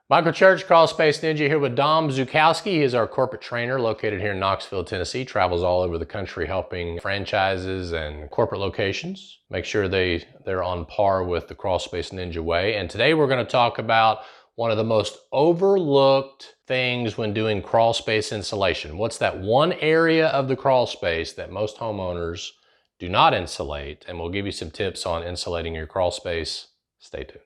Michael Church, Crawl Space Ninja, here with Dom Zukowski. He is our corporate trainer located here in Knoxville, Tennessee. Travels all over the country helping franchises and corporate locations make sure they're on par with the Crawl Space Ninja way. And today we're going to talk about one of the most overlooked things when doing crawl space insulation. What's that one area of the crawl space that most homeowners do not insulate? And we'll give you some tips on insulating your crawl space. Stay tuned.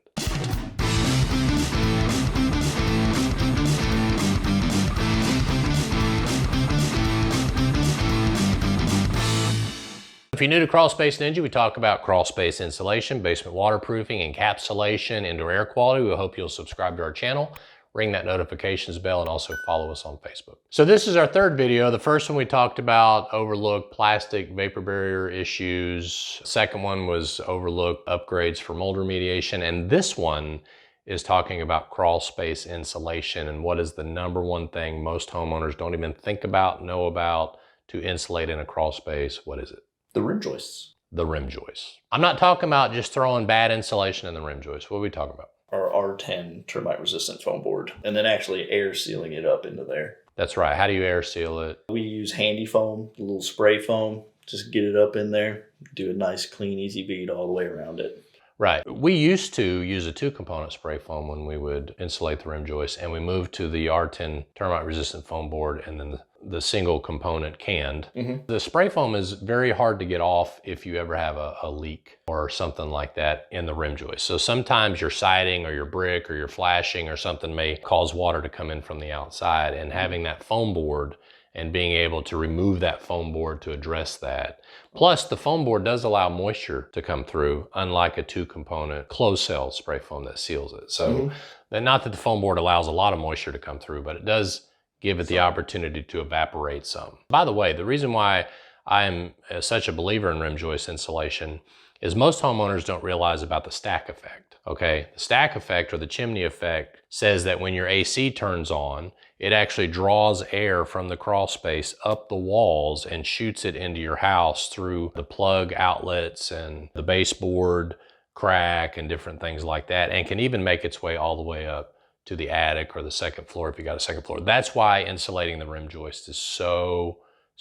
If you're new to Crawl Space Ninja, we talk about crawl space insulation, basement waterproofing, encapsulation, indoor air quality. We hope you'll subscribe to our channel, ring that notifications bell, and also follow us on Facebook. So this is our third video. The first one we talked about overlooked plastic vapor barrier issues. The second one was overlooked upgrades for mold remediation. And this one is talking about crawl space insulation and what is the number one thing most homeowners don't even think about, know about to insulate in a crawl space. What is it? The rim joists. The rim joists. I'm not talking about just throwing bad insulation in the rim joists. What are we talking about? Our R10 termite resistant foam board, and then actually air sealing it up into there. That's right. How do you air seal it? We use handy foam, a little spray foam, just get it up in there, do a nice clean easy bead all the way around it. Right. We used to use a 2-component spray foam when we would insulate the rim joist, and we moved to the R10 termite resistant foam board and then the single component canned. The spray foam is very hard to get off if you ever have a leak or something like that in the rim joist. So sometimes your siding or your brick or your flashing or something may cause water to come in from the outside, and having that foam board and being able to remove that foam board to address that. Plus, the foam board does allow moisture to come through, unlike a 2-component closed cell spray foam that seals it. So, not that the foam board allows a lot of moisture to come through, but it does give it the opportunity to evaporate some. By the way, the reason why I am such a believer in rim joist insulation is most homeowners don't realize about the stack effect, okay? The stack effect, or the chimney effect, says that when your AC turns on, it actually draws air from the crawl space up the walls and shoots it into your house through the plug outlets and the baseboard crack and different things like that, and can even make its way all the way up to the attic or the second floor if you got a second floor. That's why insulating the rim joist is so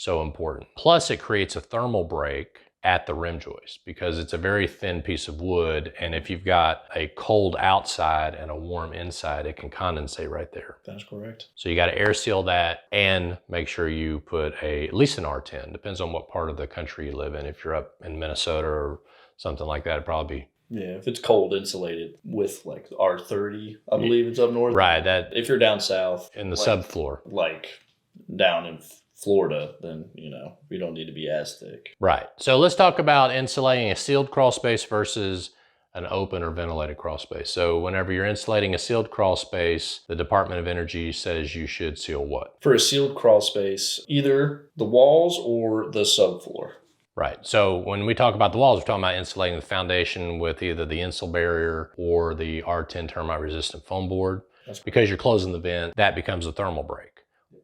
important. Plus, it creates a thermal break at the rim joist because it's a very thin piece of wood, and if you've got a cold outside and a warm inside, it can condensate right there. That's correct. So you got to air seal that and make sure you put at least an R10. Depends on what part of the country you live in. If you're up in Minnesota or something like that, it'd probably be. Yeah, if it's cold insulated with like R30, I believe it's up north. Right. That if you're down south in the like, subfloor, like down in Florida, then we don't need to be as thick. Right. So let's talk about insulating a sealed crawl space versus an open or ventilated crawl space. So whenever you're insulating a sealed crawl space, the Department of Energy says you should seal what? For a sealed crawl space, either the walls or the subfloor. Right. So when we talk about the walls, we're talking about insulating the foundation with either the Insul barrier or the R10 termite resistant foam board. That's because you're closing the vent, that becomes a thermal break.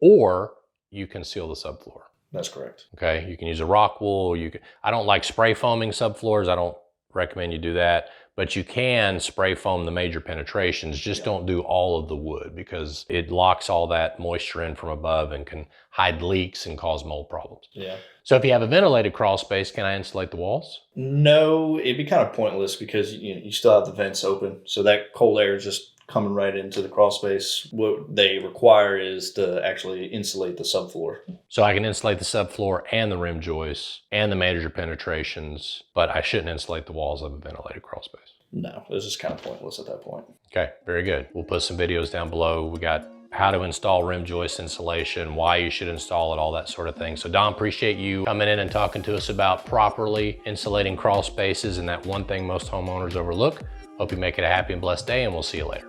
Or you can seal the subfloor. That's correct. Okay. You can use a rock wool. I don't like spray foaming subfloors. I don't recommend you do that, but you can spray foam the major penetrations. Just don't do all of the wood because it locks all that moisture in from above and can hide leaks and cause mold problems. Yeah. So if you have a ventilated crawl space, can I insulate the walls? No, it'd be kind of pointless because you still have the vents open. So that cold air is just coming right into the crawl space. What they require is to actually insulate the subfloor. So I can insulate the subfloor and the rim joists and the major penetrations, but I shouldn't insulate the walls of a ventilated crawl space. No, it's just kind of pointless at that point. Okay, very good. We'll put some videos down below. We got how to install rim joist insulation, why you should install it, all that sort of thing. So Dom, appreciate you coming in and talking to us about properly insulating crawl spaces and that one thing most homeowners overlook. Hope you make it a happy and blessed day, and we'll see you later.